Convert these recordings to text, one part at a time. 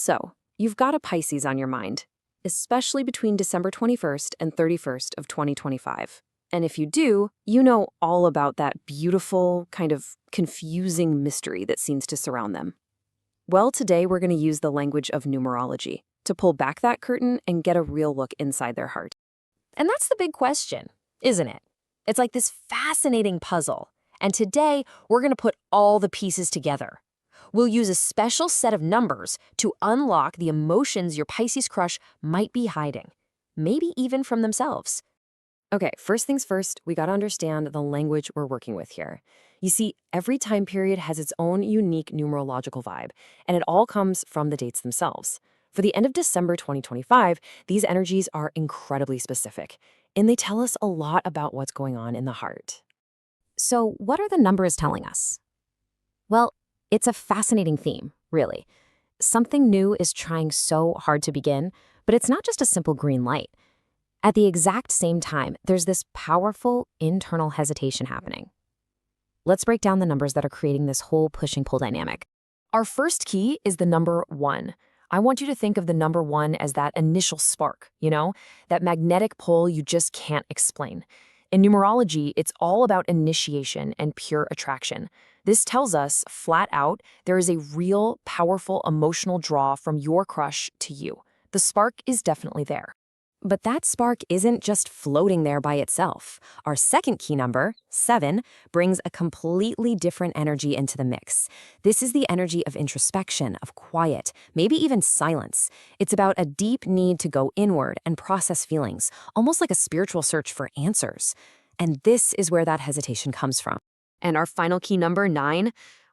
So, you've got a Pisces on your mind, especially between December 21st and 31st of 2025. And if you do, you know all about that beautiful, kind of confusing mystery that seems to surround them. Well, today we're going to use the language of numerology to pull back that curtain and get a real look inside their heart. And that's the big question, isn't it? It's like this fascinating puzzle. And today, we're going to put all the pieces together. We'll use a special set of numbers to unlock the emotions your Pisces crush might be hiding, maybe even from themselves. Okay, first things first, we got to understand the language we're working with here. You see, every time period has its own unique numerological vibe, and it all comes from the dates themselves. For the end of December 2025, these energies are incredibly specific, and they tell us a lot about what's going on in the heart. So, what are the numbers telling us? Well, it's a fascinating theme, really. Something new is trying so hard to begin, but it's not just a simple green light. At the exact same time, there's this powerful internal hesitation happening. Let's break down the numbers that are creating this whole push-pull dynamic. Our first key is the number 1. I want you to think of the number 1 as that initial spark, that magnetic pull you just can't explain. In numerology, it's all about initiation and pure attraction. This tells us, flat out, there is a real, powerful emotional draw from your crush to you. The spark is definitely there. But that spark isn't just floating there by itself. Our second key number, 7, brings a completely different energy into the mix. This is the energy of introspection, of quiet, maybe even silence. It's about a deep need to go inward and process feelings, almost like a spiritual search for answers. And this is where that hesitation comes from. And our final key number, 9,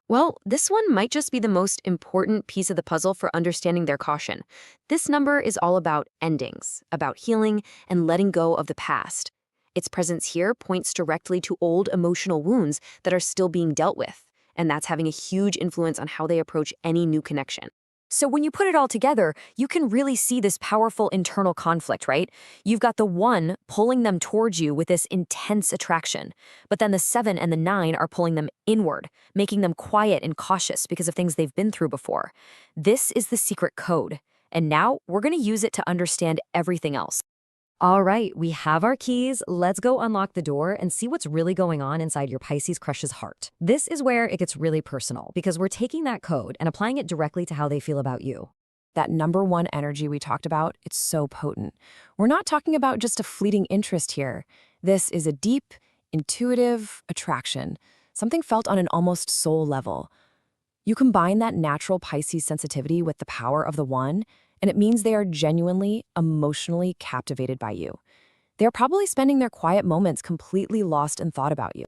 well, this one might just be the most important piece of the puzzle for understanding their caution. This number is all about endings, about healing and letting go of the past. Its presence here points directly to old emotional wounds that are still being dealt with, and that's having a huge influence on how they approach any new connection. So when you put it all together, you can really see this powerful internal conflict, right? You've got the 1 pulling them towards you with this intense attraction, but then the 7 and the 9 are pulling them inward, making them quiet and cautious because of things they've been through before. This is the secret code, and now we're going to use it to understand everything else. All right, we have our keys. Let's go unlock the door and see what's really going on inside your Pisces crush's heart. This is where it gets really personal because we're taking that code and applying it directly to how they feel about you. That number 1 energy we talked about, it's so potent. We're not talking about just a fleeting interest here. This is a deep, intuitive attraction, something felt on an almost soul level. You combine that natural Pisces sensitivity with the power of the 1, and it means they are genuinely, emotionally captivated by you. They're probably spending their quiet moments completely lost in thought about you.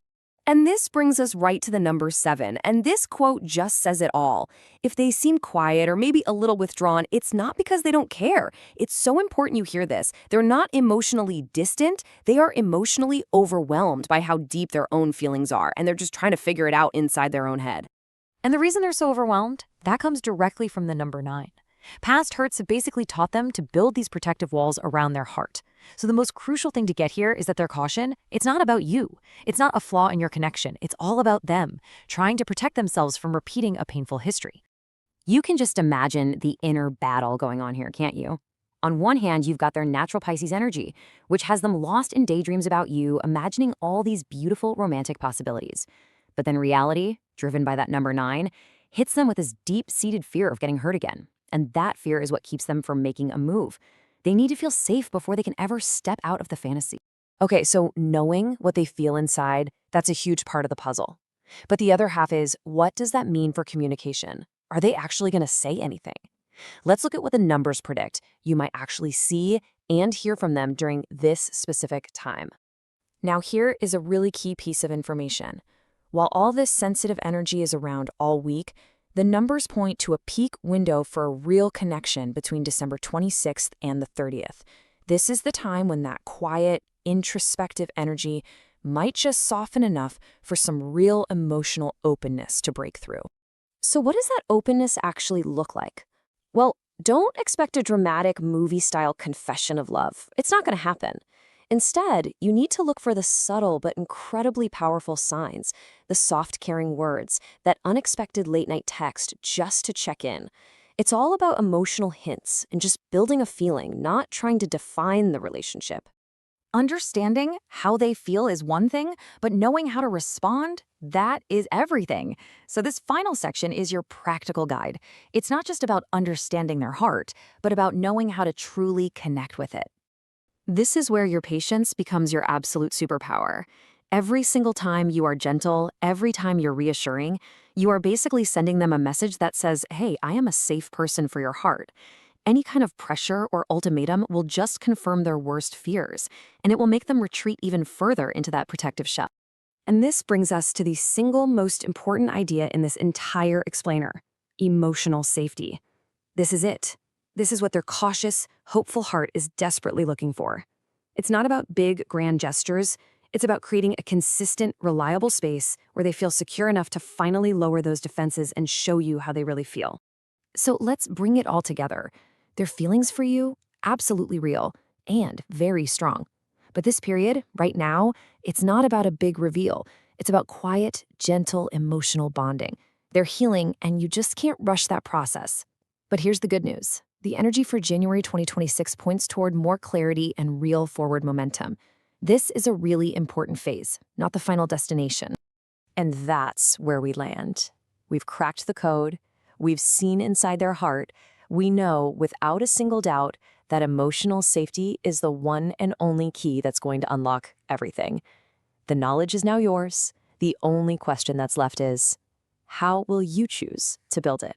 And this brings us right to the number 7, and this quote just says it all. If they seem quiet or maybe a little withdrawn, it's not because they don't care. It's so important you hear this. They're not emotionally distant, they are emotionally overwhelmed by how deep their own feelings are, and they're just trying to figure it out inside their own head. And the reason they're so overwhelmed, that comes directly from the number 9. Past hurts have basically taught them to build these protective walls around their heart. So the most crucial thing to get here is that their caution, it's not about you. It's not a flaw in your connection. It's all about them, trying to protect themselves from repeating a painful history. You can just imagine the inner battle going on here, can't you? On one hand, you've got their natural Pisces energy, which has them lost in daydreams about you, imagining all these beautiful romantic possibilities. But then reality, driven by that number 9, hits them with this deep-seated fear of getting hurt again. And that fear is what keeps them from making a move. They need to feel safe before they can ever step out of the fantasy. Okay, so knowing what they feel inside, that's a huge part of the puzzle. But the other half is, what does that mean for communication? Are they actually going to say anything? Let's look at what the numbers predict you might actually see and hear from them during this specific time. Now here is a really key piece of information. While all this sensitive energy is around all week, the numbers point to a peak window for a real connection between December 26th and the 30th. This is the time when that quiet, introspective energy might just soften enough for some real emotional openness to break through. So what does that openness actually look like? Well, don't expect a dramatic movie-style confession of love. It's not going to happen. Instead, you need to look for the subtle but incredibly powerful signs, the soft, caring words, that unexpected late-night text just to check in. It's all about emotional hints and just building a feeling, not trying to define the relationship. Understanding how they feel is one thing, but knowing how to respond, that is everything. So this final section is your practical guide. It's not just about understanding their heart, but about knowing how to truly connect with it. This is where your patience becomes your absolute superpower. Every single time you are gentle, every time you're reassuring, you are basically sending them a message that says, hey, I am a safe person for your heart. Any kind of pressure or ultimatum will just confirm their worst fears, and it will make them retreat even further into that protective shell. And this brings us to the single most important idea in this entire explainer: emotional safety. This is it. This is what their cautious, hopeful heart is desperately looking for. It's not about big, grand gestures. It's about creating a consistent, reliable space where they feel secure enough to finally lower those defenses and show you how they really feel. So let's bring it all together. Their feelings for you, absolutely real and very strong. But this period, right now, it's not about a big reveal. It's about quiet, gentle, emotional bonding. They're healing, and you just can't rush that process. But here's the good news. The energy for January 2026 points toward more clarity and real forward momentum. This is a really important phase, not the final destination. And that's where we land. We've cracked the code. We've seen inside their heart. We know without a single doubt that emotional safety is the one and only key that's going to unlock everything. The knowledge is now yours. The only question that's left is, how will you choose to build it?